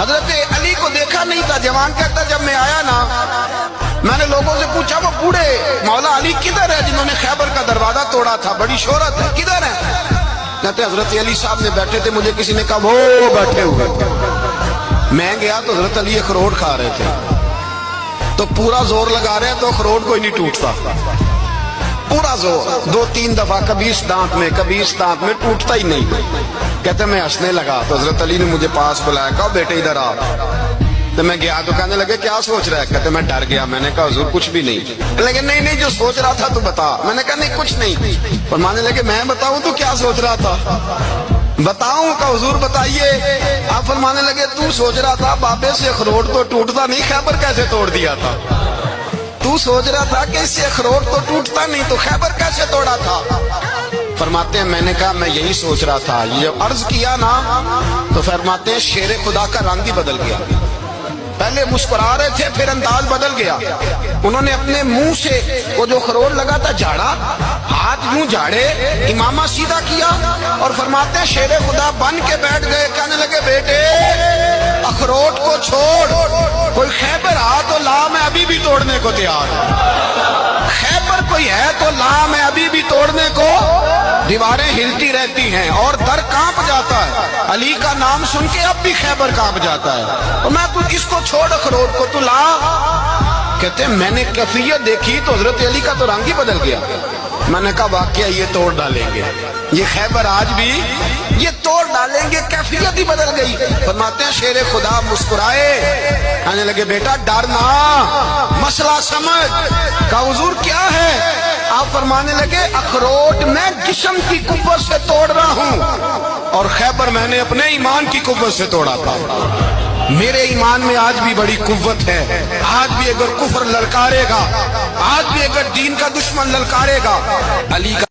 حضرت علی کو دیکھا نہیں تھا. جوان کہتا جب میں آیا نا میں نے لوگوں سے پوچھا وہ بوڑھے مولا علی کدھر ہے جنہوں نے خیبر کا دروازہ توڑا تھا, بڑی شہرت ہے, کدھر ہے؟ کہتے حضرت علی صاحب نے بیٹھے تھے, مجھے کسی نے کہا وہ بیٹھے ہوئے. میں گیا تو حضرت علی اخروٹ کھا رہے تھے, تو پورا زور لگا رہے ہیں تو اخروٹ کوئی نہیں ٹوٹتا, پورا زور 2-3 دفعہ, کبھی اس دانت میں کبھی اس دانت میں, ٹوٹتا ہی نہیں. کہتے میں ہنسنے لگا تو حضرت علی نے مجھے پاس بلایا, کہا بیٹے ادھر آ. تو میں گیا تو کہنے لگے کیا سوچ رہا ہے؟ کہتے میں ڈر گیا. میں نے کہا حضور کچھ بھی نہیں. لیکن نہیں جو سوچ رہا تھا تو بتا. میں نے کہا نہیں کچھ نہیں. فرمانے لگے میں بتاؤں تو کیا سوچ رہا تھا؟ بتاؤں؟ کہ حضور بتائیے. آپ فرمانے لگے تو سوچ رہا تھا بابے سے اخروٹ تو ٹوٹتا نہیں, خیبر کیسے توڑ دیا تھا؟ تو سوچ رہا تھا کہ اس سے اخروٹ تو ٹوٹتا نہیں تو خیبر کیسے توڑا تھا؟ فرماتے ہیں میں نے کہا میں یہی سوچ رہا تھا. یہ عرض کیا نا تو فرماتے ہیں شیر خدا کا رنگ ہی بدل گیا. پہلے مسکرا رہے تھے پھر انداز بدل گیا. انہوں نے اپنے منہ سے وہ جو خروٹ لگا تھا جھاڑا, ہاتھ یوں جھاڑے, امامہ سیدھا کیا اور فرماتے ہیں شیر خدا بن کے بیٹھ گئے. کہنے لگے بیٹے اخروٹ کو چھوڑ, کوئی خیبر آ تو لا, میں ابھی بھی توڑنے کو تیار ہوں. خیبر کوئی ہے تو لا, میں ابھی بھی توڑنے کو. دیواریں ہلتی رہتی ہیں اور در کانپ جاتا ہے. علی کا نام سن کے اب بھی خیبر کانپ جاتا ہے. اور میں تو اس کو چھوڑ اخروٹ کو تو لا. کہتے ہیں میں نے کیفیت دیکھی تو حضرت علی کا تو رنگ ہی بدل گیا. میں نے کہا واقعہ یہ توڑ ڈالیں گے, یہ خیبر آج بھی یہ توڑ ڈالیں گے, کیفیت ہی بدل گئی. فرماتے ہیں شیر خدا مسکرائے, کہنے لگے بیٹا ڈرنا, مسئلہ سمجھ. کہا حضور کیا ہے؟ آپ فرمانے لگے اخروٹ میں جسم کی قوت سے توڑ رہا ہوں اور خیبر میں نے اپنے ایمان کی قوت سے توڑا تھا. میرے ایمان میں آج بھی بڑی قوت ہے. آج بھی اگر کفر للکارے گا, آج بھی اگر دین کا دشمن للکارے گا, علی کا